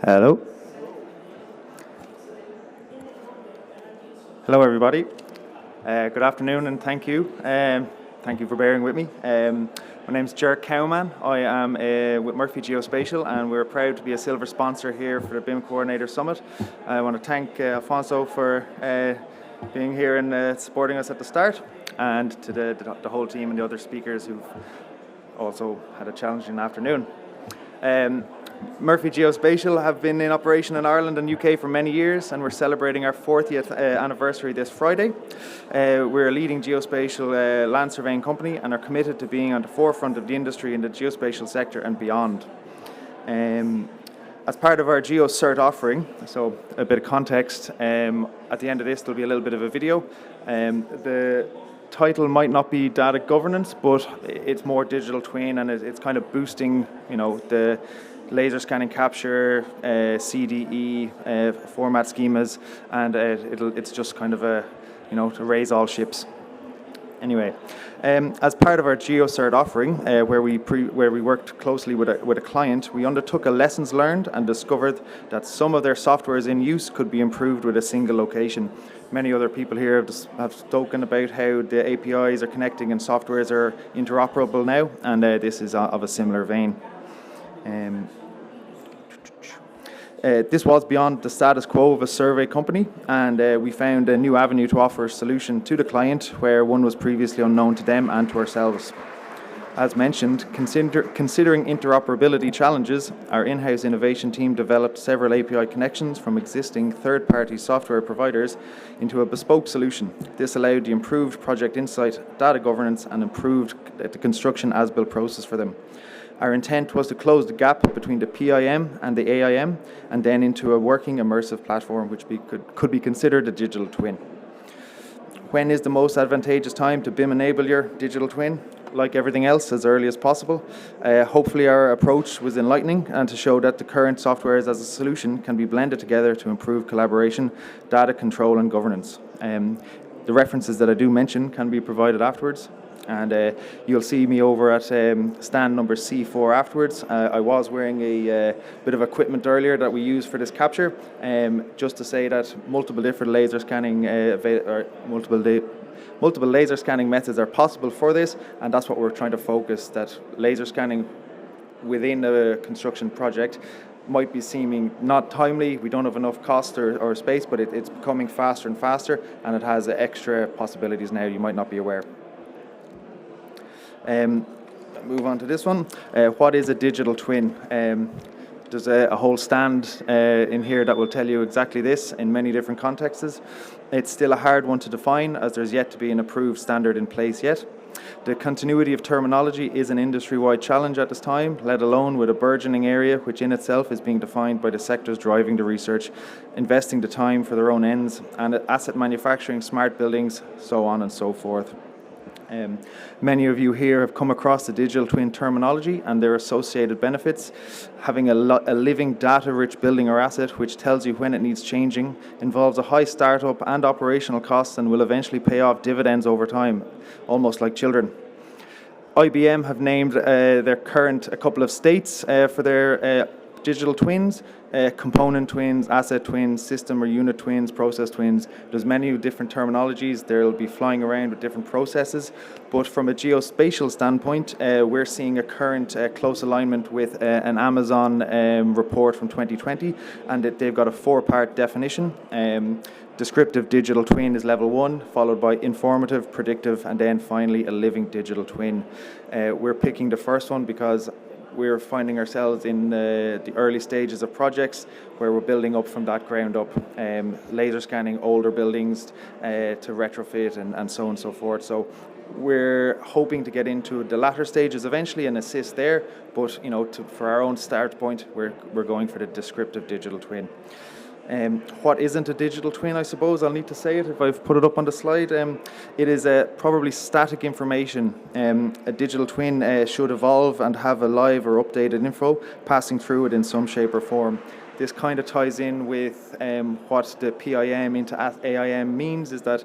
Hello. Hello, everybody. Good afternoon, and thank you. Thank you for bearing with me. My name's Ger Cowman. I am with Murphy Geospatial, and we're proud to be a silver sponsor here for the BIM Coordinators Summit. I want to thank Alfonso for being here and supporting us at the start, and to the whole team and the other speakers who've also had a challenging afternoon. Murphy Geospatial have been in operation in Ireland and UK for many years, and we're celebrating our 40th anniversary this Friday. We're a leading geospatial land surveying company and are committed to being on the forefront of the industry in the geospatial sector and beyond. As part of our GeoCert offering, so a bit of context, at the end of this there'll be a little bit of a video. The title might not be data governance, but it's more digital twin, and it's kind of boosting, the laser scanning capture, CDE, format schemas, and it's just kind of to raise all ships. Anyway, as part of our GeoCert offering, where we worked closely with a client, we undertook a lessons learned and discovered that some of their softwares in use could be improved with a single location. Many other people here have spoken about how the APIs are connecting and softwares are interoperable now, and this is of a similar vein. This was beyond the status quo of a survey company, and we found a new avenue to offer a solution to the client where one was previously unknown to them and to ourselves. As mentioned, considering interoperability challenges, our in-house innovation team developed several API connections from existing third-party software providers into a bespoke solution. This allowed the improved project insight, data governance, and improved the construction as-built process for them. Our intent was to close the gap between the PIM and the AIM, and then into a working immersive platform which could be considered a digital twin. When is the most advantageous time to BIM enable your digital twin? Like everything else, as early as possible. Hopefully our approach was enlightening and to show that the current softwares as a solution can be blended together to improve collaboration, data control and governance. The references that I do mention can be provided afterwards. And you'll see me over at stand number C4 afterwards. I was wearing a bit of equipment earlier that we use for this capture, just to say that multiple different laser scanning multiple laser scanning methods are possible for this, and that's what we're trying to focus, that laser scanning within a construction project might be seeming not timely, we don't have enough cost or space, but it's becoming faster and faster, and it has extra possibilities now you might not be aware. Move on to this one. What is a digital twin? There's a whole stand in here that will tell you exactly this in many different contexts. It's still a hard one to define, as there's yet to be an approved standard in place yet. The continuity of terminology is an industry-wide challenge at this time, let alone with a burgeoning area which in itself is being defined by the sectors driving the research, investing the time for their own ends, and asset manufacturing, smart buildings, so on and so forth. Many of you here have come across the digital twin terminology and their associated benefits. Having a living data-rich building or asset which tells you when it needs changing involves a high startup and operational costs and will eventually pay off dividends over time, almost like children. IBM have named their current a couple of states for their digital twins, component twins, asset twins, system or unit twins, process twins. There's many different terminologies. They'll be flying around with different processes. But from a geospatial standpoint, we're seeing a current close alignment with an Amazon report from 2020, and they've got a 4-part definition. Descriptive digital twin is level 1, followed by informative, predictive, and then finally a living digital twin. We're picking the first one because we're finding ourselves in the early stages of projects where we're building up from that ground up, laser scanning older buildings to retrofit and so on and so forth. So we're hoping to get into the latter stages eventually and assist there, but for our own start point, we're going for the descriptive digital twin. What isn't a digital twin, I suppose? I'll need to say it if I've put it up on the slide. It is probably static information. A digital twin should evolve and have a live or updated info passing through it in some shape or form. This kind of ties in with what the PIM into AIM means, is that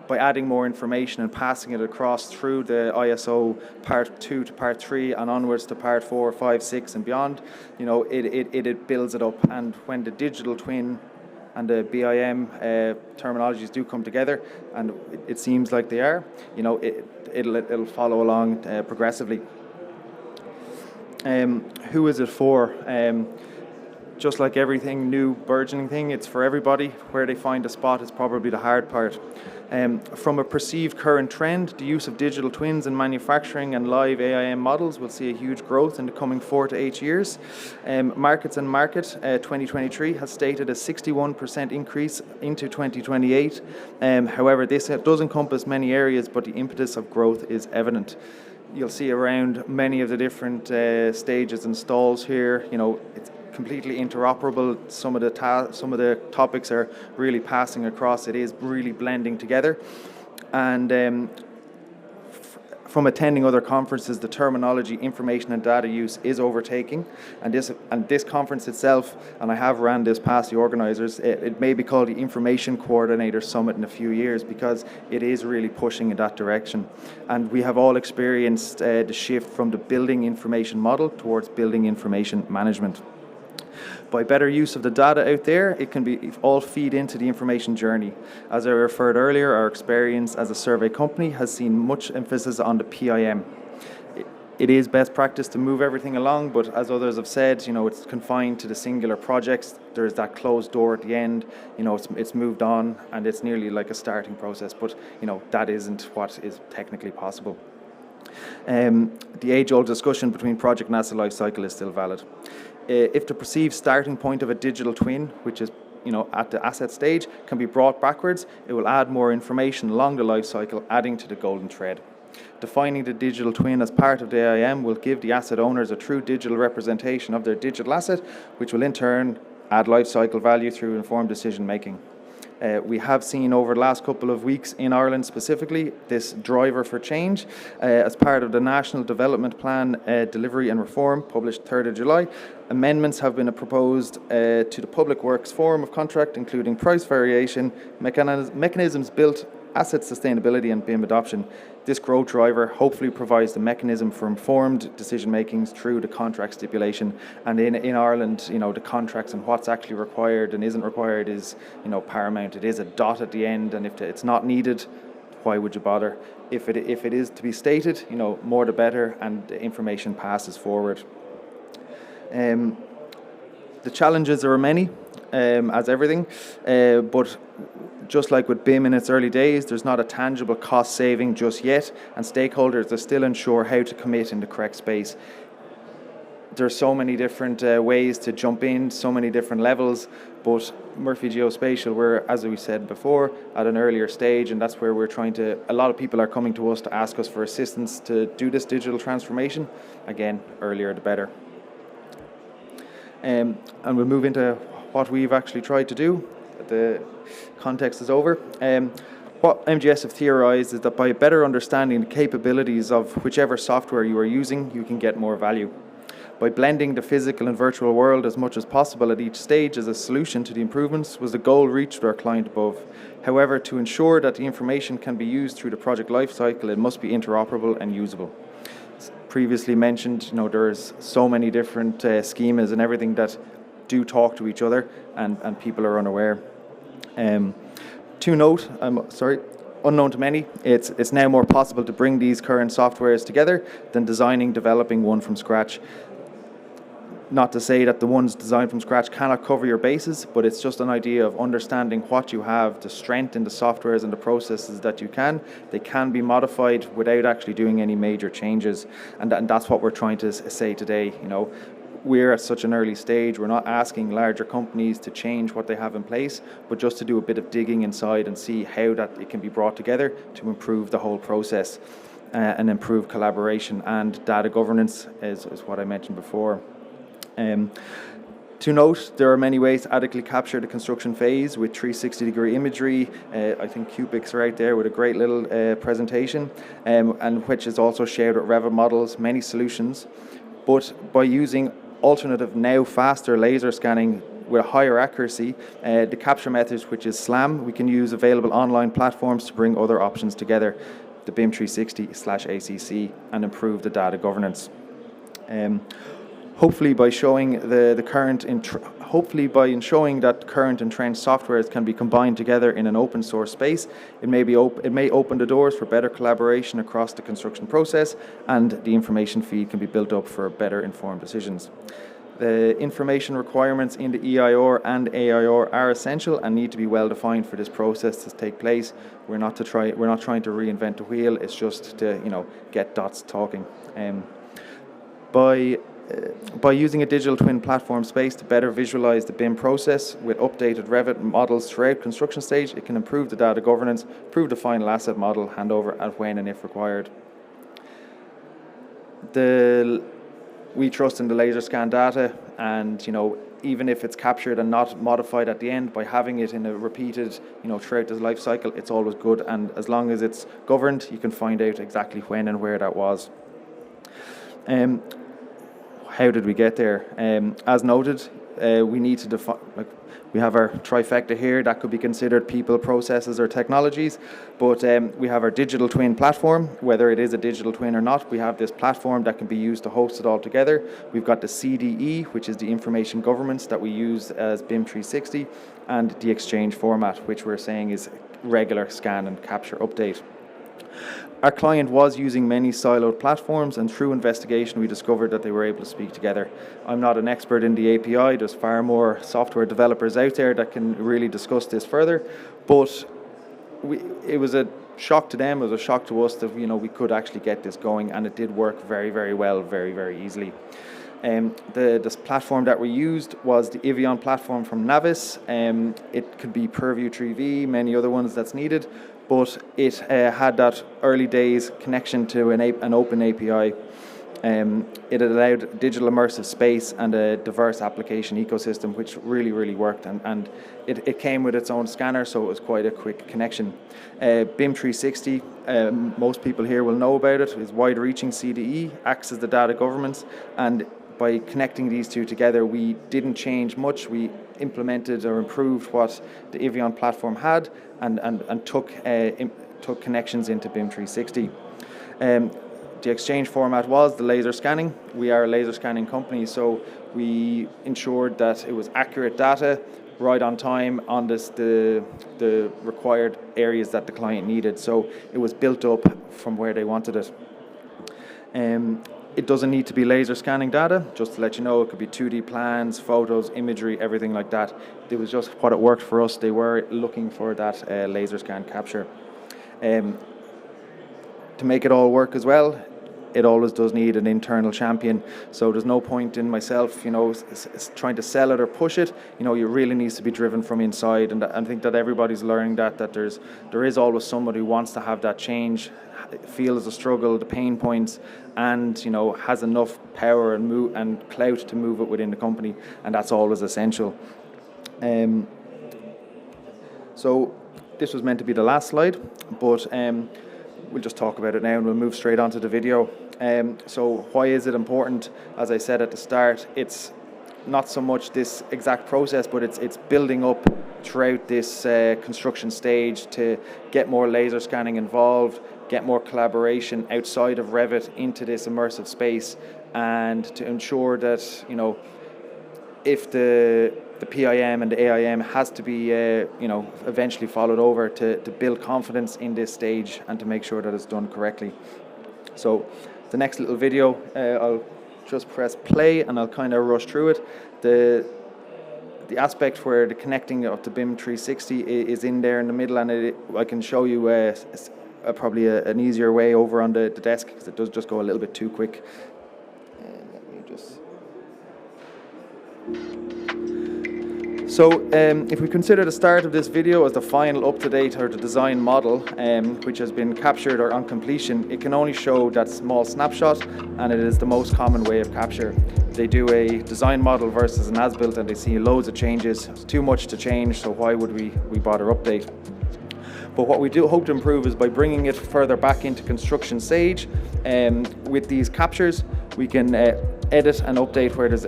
by adding more information and passing it across through the ISO Part 2 to Part 3 and onwards to Part 4, 5, 6 and beyond, it builds it up. And when the digital twin and the BIM terminologies do come together, and it seems like they are, it'll follow along progressively. Who is it for? Just like everything new burgeoning thing, it's for everybody. Where they find a spot is probably the hard part. From a perceived current trend, the use of digital twins in manufacturing and live AIM models will see a huge growth in the coming 4 to 8 years. Markets and Market 2023 has stated a 61% increase into 2028. However, this does encompass many areas, but the impetus of growth is evident. You'll see around many of the different stages and stalls here, it's completely interoperable. Some of the topics are really passing across. It is really blending together. And from attending other conferences, the terminology, information and data use is overtaking. And this conference itself, and I have ran this past the organisers, it may be called the Information Coordinators Summit in a few years, because it is really pushing in that direction. And we have all experienced the shift from the building information model towards building information management. By better use of the data out there, it can be all feed into the information journey. As I referred earlier, our experience as a survey company has seen much emphasis on the PIM. It is best practice to move everything along, but as others have said, it's confined to the singular projects. There's that closed door at the end. It's moved on, and it's nearly like a starting process. But that isn't what is technically possible. The age-old discussion between project and asset life cycle is still valid. If the perceived starting point of a digital twin, which is at the asset stage, can be brought backwards, it will add more information along the life cycle, adding to the golden thread. Defining the digital twin as part of the AIM will give the asset owners a true digital representation of their digital asset, which will in turn add life cycle value through informed decision making. We have seen over the last couple of weeks in Ireland specifically this driver for change as part of the National Development Plan Delivery and Reform published 3rd of July. Amendments have been proposed to the Public Works form of contract, including price variation, mechanisms built, asset sustainability and BIM adoption. This growth driver hopefully provides the mechanism for informed decision making through the contract stipulation. And in Ireland, the contracts and what's actually required and isn't required is paramount. It is a dot at the end, and if it's not needed, why would you bother? If it is to be stated, more the better, and the information passes forward. The challenges are many, as everything, but just like with BIM in its early days, there's not a tangible cost saving just yet, and stakeholders are still unsure how to commit in the correct space. There's so many different ways to jump in, so many different levels, but Murphy Geospatial, we're, as we said before, at an earlier stage, and that's where we're a lot of people are coming to us to ask us for assistance to do this digital transformation. Again, earlier the better. And we'll move into what we've actually tried to do. The context is over. What MGS have theorized is that by better understanding the capabilities of whichever software you are using, you can get more value. By blending the physical and virtual world as much as possible at each stage as a solution to the improvements was the goal reached with our client above. However, to ensure that the information can be used through the project lifecycle, it must be interoperable and usable. As previously mentioned, there's so many different schemas and everything that do talk to each other, and people are unaware. To note, unknown to many, it's now more possible to bring these current softwares together than developing one from scratch. Not to say that the ones designed from scratch cannot cover your bases, but it's just an idea of understanding what you have, the strength in the softwares and the processes that you can. They can be modified without actually doing any major changes, and that's what we're trying to say today. We're at such an early stage. We're not asking larger companies to change what they have in place, but just to do a bit of digging inside and see how that it can be brought together to improve the whole process and improve collaboration and data governance is what I mentioned before. To note, there are many ways to adequately capture the construction phase with 360-degree imagery. I think Cupix are out there with a great little presentation, and which is also shared with Revit models, many solutions. But by using alternative, now faster laser scanning, with higher accuracy, the capture methods, which is SLAM, we can use available online platforms to bring other options together, the BIM 360/ACC, and improve the data governance. Hopefully by showing showing that current and trend softwares can be combined together in an open source space, it may open the doors for better collaboration across the construction process, and the information feed can be built up for better informed decisions. The information requirements in the EIR and AIR are essential and need to be well defined for this process to take place. We're not trying to reinvent the wheel. It's just to get dots talking. By using a digital twin platform space to better visualize the BIM process with updated Revit models throughout construction stage, it can improve the data governance, improve the final asset model handover at when and if required. We trust in the laser scan data, and even if it's captured and not modified at the end, by having it in a repeated throughout the life cycle, it's always good, and as long as it's governed, you can find out exactly when and where that was. How did we get there? As noted, we need to define, we have our trifecta here that could be considered people, processes, or technologies, but we have our digital twin platform. Whether it is a digital twin or not, we have this platform that can be used to host it all together. We've got the CDE, which is the information governance that we use as BIM 360, and the exchange format, which we're saying is regular scan and capture update. Our client was using many siloed platforms, and through investigation we discovered that they were able to speak together. I'm not an expert in the API, there's far more software developers out there that can really discuss this further, but it was a shock to them, it was a shock to us that we could actually get this going, and it did work very, very well, very, very easily. This platform that we used was the Evian platform from Navis. It could be Purview 3V, many other ones that's needed, but it had that early days connection to an open API. It allowed digital immersive space and a diverse application ecosystem, which really, really worked, and it came with its own scanner, so it was quite a quick connection. BIM 360, most people here will know about it, is wide-reaching CDE, acts as the data governance, and by connecting these two together, we didn't change much. We implemented or improved what the Evian platform had, and took connections into BIM 360. The exchange format was the laser scanning. We are a laser scanning company, so we ensured that it was accurate data, right on time, on the required areas that the client needed. So it was built up from where they wanted it. It doesn't need to be laser scanning data, just to let you know. It could be 2D plans, photos, imagery, everything like that. It was just what it worked for us. They were looking for that laser scan capture. To make it all work as well, it always does need an internal champion. So there's no point in myself, trying to sell it or push it. It really needs to be driven from inside, and I think that everybody's learning that there is always somebody who wants to have that change, feels the struggle, the pain points, and has enough power and clout to move it within the company, and that's always essential. So this was meant to be the last slide, but we'll just talk about it now and we'll move straight onto the video. So why is it important? As I said at the start, it's not so much this exact process, but it's building up throughout this construction stage to get more laser scanning involved, get more collaboration outside of Revit into this immersive space, and to ensure that if the PIM and the AIM has to be eventually followed over, to build confidence in this stage and to make sure that it's done correctly. So the next little video, I'll just press play and I'll kind of rush through it. The aspect where the connecting of the BIM 360 is in there in the middle, and I can show you probably an easier way over on the desk, because it does just go a little bit too quick. Let me just... So if we consider the start of this video as the final up-to-date or the design model, which has been captured or on completion, it can only show that small snapshot, and it is the most common way of capture. They do a design model versus an as-built and they see loads of changes. It's too much to change, so why would we bother update? But what we do hope to improve is by bringing it further back into construction stage. With these captures, we can edit and update where there's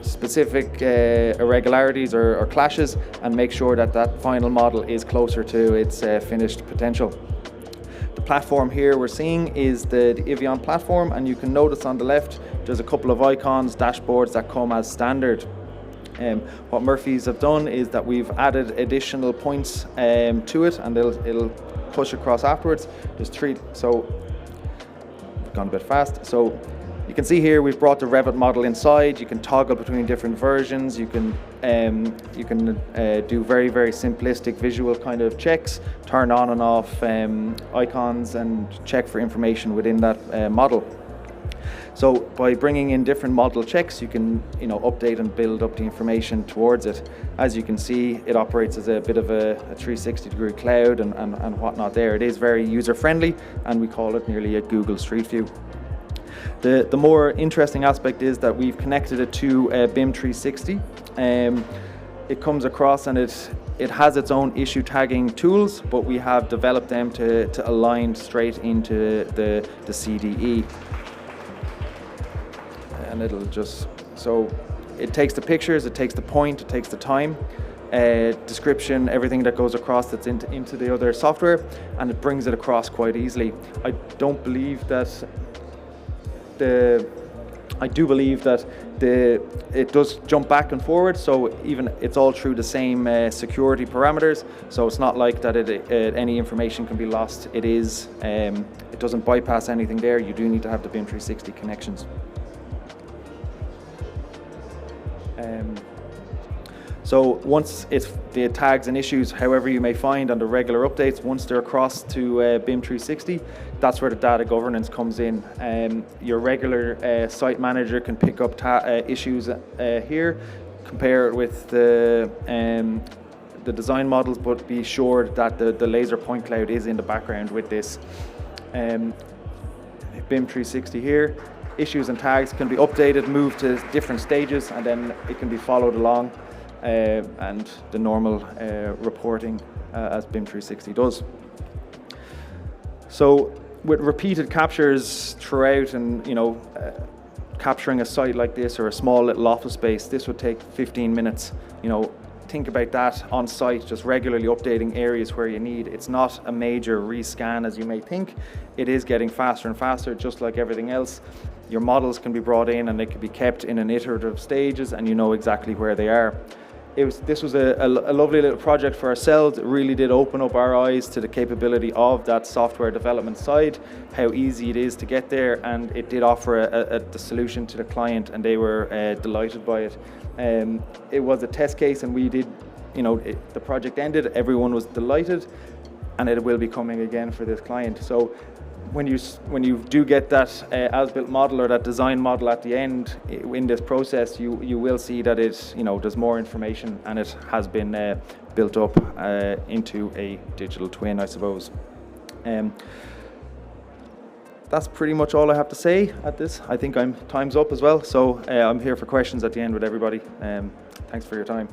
specific irregularities or clashes, and make sure that that final model is closer to its finished potential. The platform here we're seeing is the Evian platform, and you can notice on the left there's a couple of icons, dashboards that come as standard. What Murphy's have done is that we've added additional points to it, and it'll push across afterwards. There's 3, so I've gone a bit fast. So you can see here we've brought the Revit model inside. You can toggle between different versions. You can do very, very simplistic visual kind of checks, turn on and off icons, and check for information within that model. So by bringing in different model checks, you can update and build up the information towards it. As you can see, it operates as a bit of a 360-degree cloud and whatnot there. It is very user-friendly, and we call it nearly a Google Street View. The more interesting aspect is that we've connected it to BIM 360. It comes across and it has its own issue tagging tools, but we have developed them to align straight into the CDE. And it'll just, so it takes the pictures, it takes the point, it takes the time, description, everything that goes across that's into the other software, and it brings it across quite easily. I do believe that it does jump back and forward, so even it's all through the same security parameters, so it's not like that any information can be lost. It doesn't bypass anything there. You do need to have the BIM 360 connections. So once the tags and issues, however you may find on the regular updates, once they're across to BIM 360, that's where the data governance comes in. Your regular site manager can pick up issues here, compare it with the design models, but be sure that the laser point cloud is in the background with this. BIM 360 here. Issues and tags can be updated, moved to different stages, and then it can be followed along, and the normal reporting as BIM 360 does. So with repeated captures throughout, and capturing a site like this or a small little office space, this would take 15 minutes. Think about that on site, just regularly updating areas where you need. It's not a major rescan as you may think. It is getting faster and faster, just like everything else. Your models can be brought in and they can be kept in an iterative stages, and you know exactly where they are. This was a lovely little project for ourselves. It really did open up our eyes to the capability of that software development side, how easy it is to get there, and it did offer the solution to the client, and they were delighted by it. It was a test case, and we did, the project ended, everyone was delighted, and it will be coming again for this client. So when you do get that as-built model or that design model at the end in this process, you will see that there's more information, and it has been built up into a digital twin, I suppose. That's pretty much all I have to say at this. I think time's up as well, so I'm here for questions at the end with everybody. Thanks for your time.